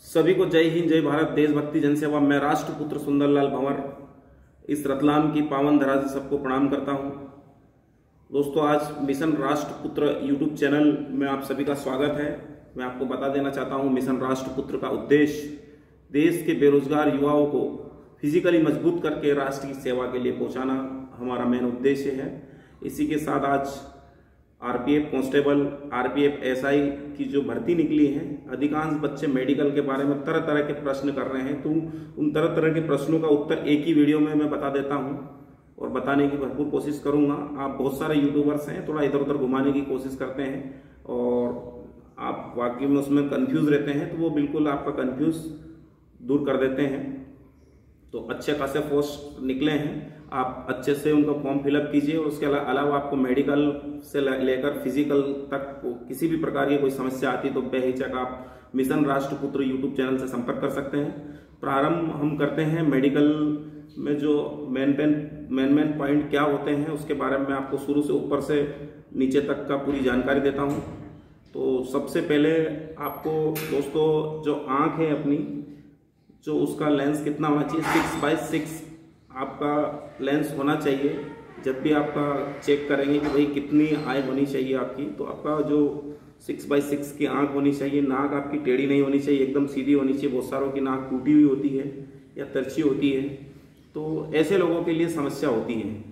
सभी को जय हिंद, जय भारत, देशभक्ति, जनसेवा। मैं राष्ट्रपुत्र सुंदरलाल भंवर इस रतलाम की पावन धरा से सबको प्रणाम करता हूं। दोस्तों, आज मिशन राष्ट्रपुत्र यूट्यूब चैनल में आप सभी का स्वागत है। मैं आपको बता देना चाहता हूं, मिशन राष्ट्रपुत्र का उद्देश्य देश के बेरोजगार युवाओं को फिजिकली मजबूत करके राष्ट्र की सेवा के लिए पहुंचाना हमारा मेन उद्देश्य है। इसी के साथ आज आरपीएफ कांस्टेबल, आरपीएफ एसआई की जो भर्ती निकली है, अधिकांश बच्चे मेडिकल के बारे में तरह तरह के प्रश्न कर रहे हैं। तो उन तरह तरह के प्रश्नों का उत्तर एक ही वीडियो में मैं बता देता हूं और बताने की भरपूर कोशिश करूंगा। आप बहुत सारे यूट्यूबर्स हैं, थोड़ा इधर उधर घुमाने की कोशिश करते हैं और आप वाकई में उसमें कंफ्यूज रहते हैं, तो वो बिल्कुल आपका कंफ्यूज दूर कर देते हैं। तो अच्छे खासे पोस्ट निकले हैं, आप अच्छे से उनका फॉर्म फिलअप कीजिए। और उसके अलावा आपको मेडिकल से लेकर फिजिकल तक किसी भी प्रकार की कोई समस्या आती तो बेहिचक आप मिशन राष्ट्रपुत्र यूट्यूब चैनल से संपर्क कर सकते हैं। प्रारंभ हम करते हैं मेडिकल में जो मेन पॉइंट क्या होते हैं उसके बारे में आपको शुरू से ऊपर से नीचे तक का पूरी जानकारी देता हूं। तो सबसे पहले आपको दोस्तों जो आंख है अपनी, जो उसका लेंस कितना होना चाहिए, 6x6 आपका लेंस होना चाहिए। जब भी आपका चेक करेंगे कि भाई कितनी आई होनी चाहिए आपकी, तो आपका जो 6x6 की आंख होनी चाहिए। नाक आपकी टेढ़ी नहीं होनी चाहिए, एकदम सीधी होनी चाहिए। बहुत सारों की नाक टूटी हुई होती है या तिरछी होती है, तो ऐसे लोगों के लिए समस्या होती है।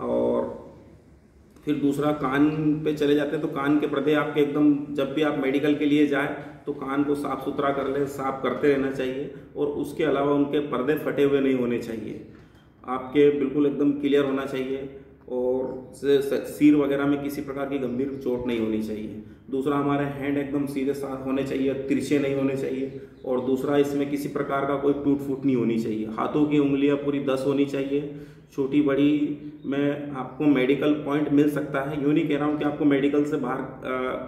और फिर दूसरा कान पे चले जाते हैं, तो कान के पर्दे आपके एकदम, जब भी आप मेडिकल के लिए जाए तो कान को साफ सुथरा कर ले, साफ करते रहना चाहिए। और उसके अलावा उनके पर्दे फटे हुए नहीं होने चाहिए, आपके बिल्कुल एकदम क्लियर होना चाहिए। और सिर वगैरह में किसी प्रकार की गंभीर चोट नहीं होनी चाहिए। दूसरा, हमारे हैंड एकदम सीधे साफ होने चाहिए, तिरछे नहीं होने चाहिए। और दूसरा, इसमें किसी प्रकार का कोई टूट फूट नहीं होनी चाहिए। हाथों की उंगलियां पूरी 10 होनी चाहिए, छोटी बड़ी में आपको मेडिकल पॉइंट मिल सकता है। यूँ नहीं कह रहा हूँ कि आपको मेडिकल से बाहर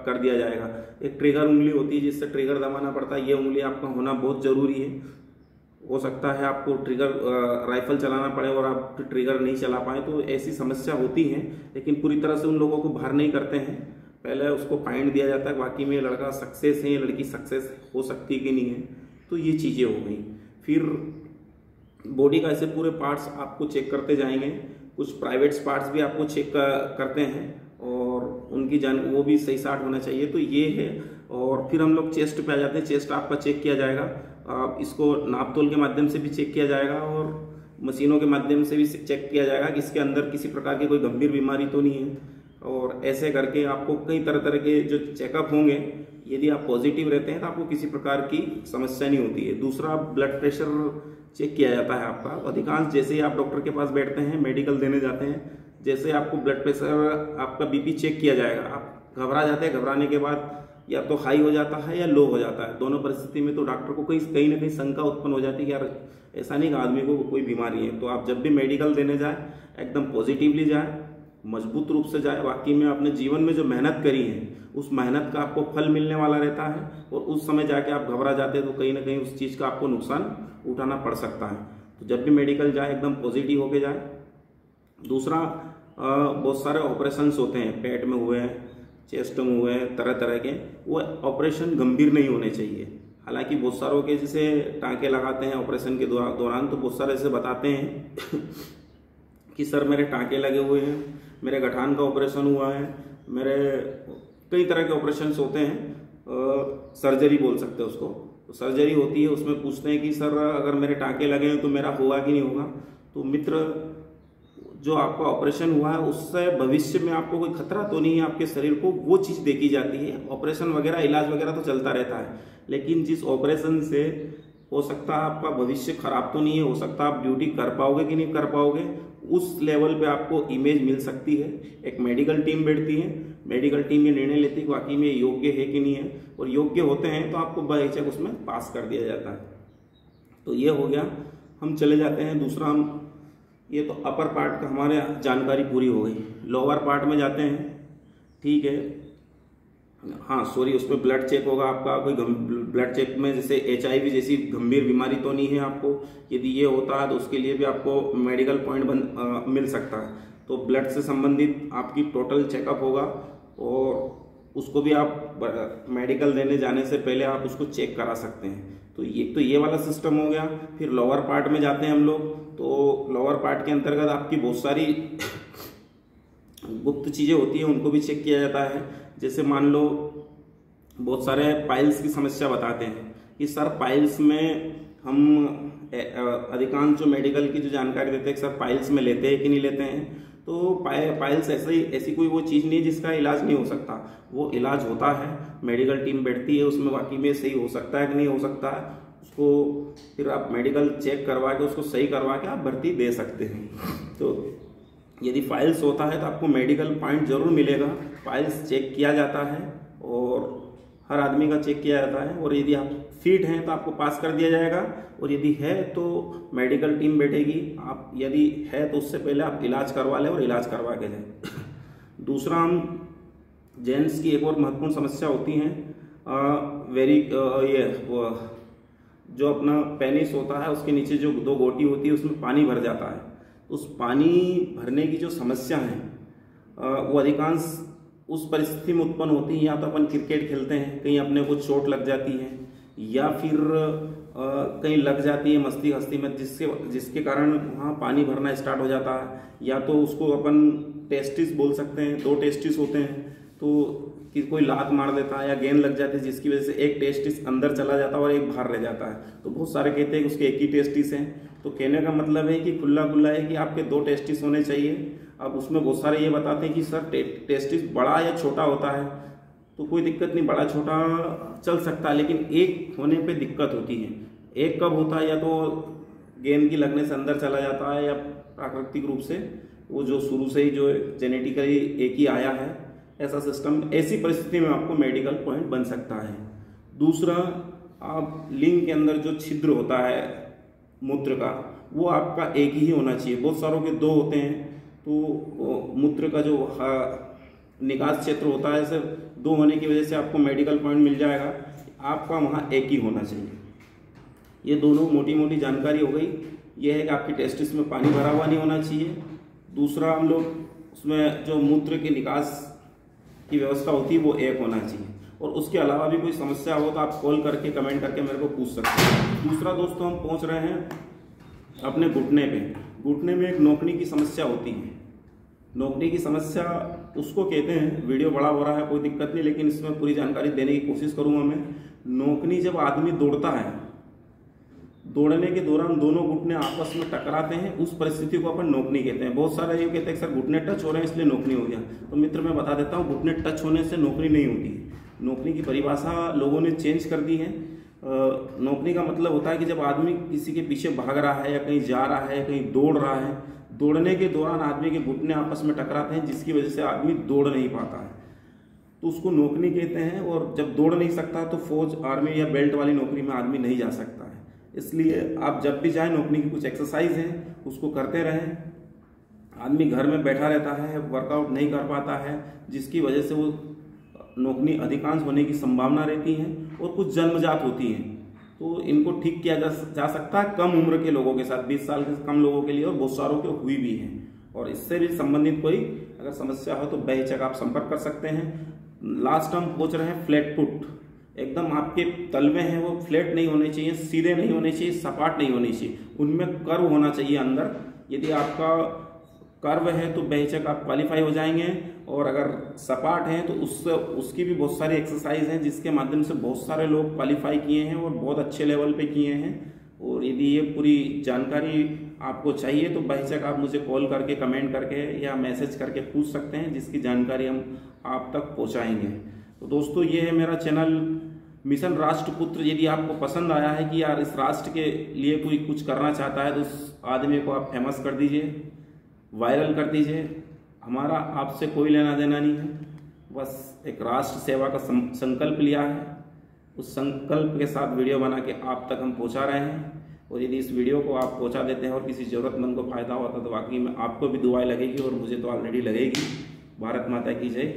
कर दिया जाएगा। एक ट्रिगर उंगली होती है जिससे ट्रिगर दबाना पड़ता है, ये उंगली आपका होना बहुत ज़रूरी है। हो सकता है आपको ट्रिगर राइफल चलाना पड़े और आप ट्रिगर नहीं चला पाए, तो ऐसी समस्या होती है। लेकिन पूरी तरह से उन लोगों को बाहर नहीं करते हैं, पहले उसको पॉइंट दिया जाता है बाकी में लड़का सक्सेस है या लड़की सक्सेस हो सकती है कि नहीं है। तो ये चीज़ें हो गई। फिर बॉडी का ऐसे पूरे पार्ट्स आपको चेक करते जाएंगे। कुछ प्राइवेट पार्ट्स भी आपको चेक करते हैं और उनकी वो भी सही साट होना चाहिए। तो ये है। और फिर हम लोग चेस्ट पे आ जाते हैं। चेस्ट आपका चेक किया जाएगा, इसको नापतोल के माध्यम से भी चेक किया जाएगा और मशीनों के माध्यम से भी चेक किया जाएगा कि इसके अंदर किसी प्रकार की कोई गंभीर बीमारी तो नहीं है। और ऐसे करके आपको कई तरह तरह के जो चेकअप होंगे, यदि आप पॉजिटिव रहते हैं तो आपको किसी प्रकार की समस्या नहीं होती है। दूसरा, ब्लड प्रेशर चेक किया जाता है आपका। अधिकांश जैसे ही आप डॉक्टर के पास बैठते हैं, मेडिकल देने जाते हैं, जैसे आपको ब्लड प्रेशर, आपका बीपी चेक किया जाएगा, आप घबरा जाते हैं। घबराने के बाद या तो हाई हो जाता है या लो हो जाता है। दोनों परिस्थिति में तो डॉक्टर को कहीं ना कहीं शंका उत्पन्न हो जाती है कि यार ऐसा नहीं कि आदमी को कोई बीमारी है। तो आप जब भी मेडिकल देने जाए एकदम पॉजिटिवली जाए, मजबूत रूप से जाए। वाकई में आपने जीवन में जो मेहनत करी है उस मेहनत का आपको फल मिलने वाला रहता है। और उस समय जाके आप घबरा जाते हैं तो कहीं ना कहीं उस चीज़ का आपको नुकसान उठाना पड़ सकता है। तो जब भी मेडिकल जाए एकदम पॉजिटिव होके जाए। दूसरा, बहुत सारे ऑपरेशंस होते हैं, पेट में हुए, चेस्ट में हुए, तरह तरह के, वो ऑपरेशन गंभीर नहीं होने चाहिए। हालांकि बहुत सारों के जैसे टाँके लगाते हैं ऑपरेशन के दौरान, तो बहुत सारे ऐसे बताते हैं कि सर मेरे टाँके लगे हुए हैं, मेरे गठान का ऑपरेशन हुआ है, मेरे कई तरह के ऑपरेशंस होते हैं। सर्जरी बोल सकते हैं उसको। तो सर्जरी होती है, उसमें पूछते हैं कि सर अगर मेरे टाँके लगे हैं तो मेरा होगा कि नहीं होगा। तो मित्र, जो आपका ऑपरेशन हुआ है उससे भविष्य में आपको कोई खतरा तो नहीं है आपके शरीर को, वो चीज़ देखी जाती है। ऑपरेशन वगैरह, इलाज वगैरह तो चलता रहता है, लेकिन जिस ऑपरेशन से हो सकता है आपका भविष्य खराब तो नहीं है, हो सकता है आप ड्यूटी कर पाओगे कि नहीं कर पाओगे, उस लेवल पे आपको इमेज मिल सकती है। एक मेडिकल टीम बैठती है, मेडिकल टीम ये निर्णय लेती है कि वाकई में योग्य है कि नहीं है, और योग्य होते हैं तो आपको बेहिचक उसमें पास कर दिया जाता है। तो ये हो गया। हम चले जाते हैं दूसरा, हम ये तो अपर पार्ट का हमारे जानकारी पूरी हो गई। लोअर पार्ट में जाते हैं, ठीक है। हाँ सॉरी, उसमें ब्लड चेक होगा आपका। कोई ब्लड चेक में जैसे HIV जैसी गंभीर बीमारी तो नहीं है आपको। यदि ये होता है तो उसके लिए भी आपको मेडिकल पॉइंट मिल सकता है। तो ब्लड से संबंधित आपकी टोटल चेकअप होगा और उसको भी आप मेडिकल देने जाने से पहले आप उसको चेक करा सकते हैं। तो ये वाला सिस्टम हो गया। फिर लोअर पार्ट में जाते हैं हम लोग, तो लोअर पार्ट के अंतर्गत आपकी बहुत सारी गुप्त चीज़ें होती हैं, उनको भी चेक किया जाता है। जैसे मान लो बहुत सारे पाइल्स की समस्या बताते हैं कि सर पाइल्स में हम अधिकांश जो मेडिकल की जो जानकारी देते हैं सर पाइल्स में लेते हैं कि नहीं लेते हैं। तो पाइल्स ऐसी कोई वो चीज़ नहीं है जिसका इलाज नहीं हो सकता, वो इलाज होता है। मेडिकल टीम बैठती है, उसमें वाकई में सही हो सकता है कि नहीं हो सकता है, उसको फिर आप मेडिकल चेक करवा के उसको सही करवा के आप भर्ती दे सकते हैं। तो यदि फाइल्स होता है तो आपको मेडिकल पॉइंट जरूर मिलेगा। फाइल्स चेक किया जाता है और हर आदमी का चेक किया जाता है, और यदि आप फिट हैं तो आपको पास कर दिया जाएगा, और यदि है तो मेडिकल टीम बैठेगी। आप यदि है तो उससे पहले आप इलाज करवा लें और इलाज करवा के जाए। दूसरा, हम जेंट्स की एक और महत्वपूर्ण समस्या होती है जो अपना पेनिस होता है उसके नीचे जो 2 गोटी होती है उसमें पानी भर जाता है। उस पानी भरने की जो समस्या है वो अधिकांश उस परिस्थिति में उत्पन्न होती है, या तो अपन क्रिकेट खेलते हैं, कहीं अपने को चोट लग जाती है, या फिर कहीं लग जाती है मस्ती हस्ती में, जिसके कारण वहाँ पानी भरना स्टार्ट हो जाता है। या तो उसको अपन टेस्टिस बोल सकते हैं, 2 टेस्टिस होते हैं, तो कि कोई लात मार देता है या गेंद लग जाती है जिसकी वजह से एक टेस्टिस अंदर चला जाता है और एक बाहर रह जाता है। तो बहुत सारे कहते हैं कि उसके एक ही टेस्टिस हैं। तो कहने का मतलब है कि खुला है कि आपके 2 टेस्टिस होने चाहिए। अब उसमें बहुत सारे ये बताते हैं कि सर टेस्टिस बड़ा या छोटा होता है, तो कोई दिक्कत नहीं, बड़ा छोटा चल सकता है, लेकिन एक होने पे दिक्कत होती है। एक कब होता है, या तो गेंद की लगने से अंदर चला जाता है, या प्राकृतिक रूप से वो जो शुरू से ही जो जेनेटिकली एक ही आया है, ऐसा सिस्टम, ऐसी परिस्थिति में आपको मेडिकल पॉइंट बन सकता है। दूसरा, आप लिंग के अंदर जो छिद्र होता है मूत्र का, वो आपका एक ही होना चाहिए। बहुत सारों के 2 होते हैं, तो मूत्र का जो निकास क्षेत्र होता है सिर्फ 2 होने की वजह से आपको मेडिकल पॉइंट मिल जाएगा। आपका वहाँ एक ही होना चाहिए। ये दोनों मोटी मोटी जानकारी हो गई। ये है कि आपकी टेस्टिस में पानी भरा हुआ नहीं होना चाहिए। दूसरा, हम लोग उसमें जो मूत्र के निकास की व्यवस्था होती है वो एक होना चाहिए। और उसके अलावा भी कोई समस्या हो तो आप कॉल करके कमेंट करके मेरे को पूछ सकते हैं। दूसरा दोस्तों, हम पहुँच रहे हैं अपने घुटने पे। घुटने में एक नोकनी की समस्या होती है। नोकनी की समस्या उसको कहते हैं, वीडियो बड़ा हो रहा है कोई दिक्कत नहीं, लेकिन इसमें पूरी जानकारी देने की कोशिश करूंगा मैं। नोकनी जब आदमी दौड़ता है, दौड़ने के दौरान दोनों घुटने आपस में टकराते हैं, उस परिस्थिति को अपन नोकनी कहते हैं। बहुत सारे ये कहते हैं सर घुटने टच हो रहे हैं इसलिए नोकनी हो गया। तो मित्र मैं बता देता हूँ, घुटने टच होने से नोकनी नहीं होती है। नोकनी की परिभाषा लोगों ने चेंज कर दी है। नोकनी का मतलब होता है कि जब आदमी किसी के पीछे भाग रहा है, या कहीं जा रहा है, कहीं दौड़ रहा है, दौड़ने के दौरान आदमी के घुटने आपस में टकराते हैं, जिसकी वजह से आदमी दौड़ नहीं पाता है, तो उसको नोकनी कहते हैं। और जब दौड़ नहीं सकता तो फौज, आर्मी या बेल्ट वाली नौकरी में आदमी नहीं जा सकता है। इसलिए आप जब भी जाएं, नोकनी की कुछ एक्सरसाइज है उसको करते रहें। आदमी घर में बैठा रहता है, वर्कआउट नहीं कर पाता है, जिसकी वजह से वो नोकनी अधिकांश होने की संभावना रहती है, और कुछ जन्मजात होती हैं। तो इनको ठीक किया जा सकता है कम उम्र के लोगों के साथ, 20 साल के कम लोगों के लिए, और बहुत सारों के हुई भी है। और इससे भी संबंधित कोई अगर समस्या हो तो बेहिचक आप संपर्क कर सकते हैं। लास्ट हम पहुंच रहे हैं फ्लैट फुट। एकदम आपके तलवे हैं वो फ्लैट नहीं होने चाहिए, सीधे नहीं होने चाहिए, सपाट नहीं होने चाहिए, उनमें कर्व होना चाहिए अंदर। यदि आपका कर्व है तो बेहिचक आप क्वालिफाई हो जाएंगे। और अगर सपाट है तो उसकी भी बहुत सारी एक्सरसाइज हैं जिसके माध्यम से बहुत सारे लोग क्वालिफाई किए हैं और बहुत अच्छे लेवल पे किए हैं। और यदि ये पूरी जानकारी आपको चाहिए तो बेहिचक आप मुझे कॉल करके, कमेंट करके या मैसेज करके पूछ सकते हैं, जिसकी जानकारी हम आप तक पहुंचाएंगे। तो दोस्तों, ये है मेरा चैनल मिशन राष्ट्रपुत्र। यदि आपको पसंद आया है कि यार इस राष्ट्र के लिए कोई कुछ करना चाहता है तो उस आदमी को आप फेमस कर दीजिए, वायरल कर दीजिए। हमारा आपसे कोई लेना देना नहीं है, बस एक राष्ट्र सेवा का संकल्प लिया है। उस संकल्प के साथ वीडियो बना के आप तक हम पहुंचा रहे हैं। और यदि इस वीडियो को आप पहुंचा देते हैं और किसी जरूरतमंद को फायदा होता तो वाकई में आपको भी दुआएं लगेगी और मुझे तो ऑलरेडी लगेगी। भारत माता की जय।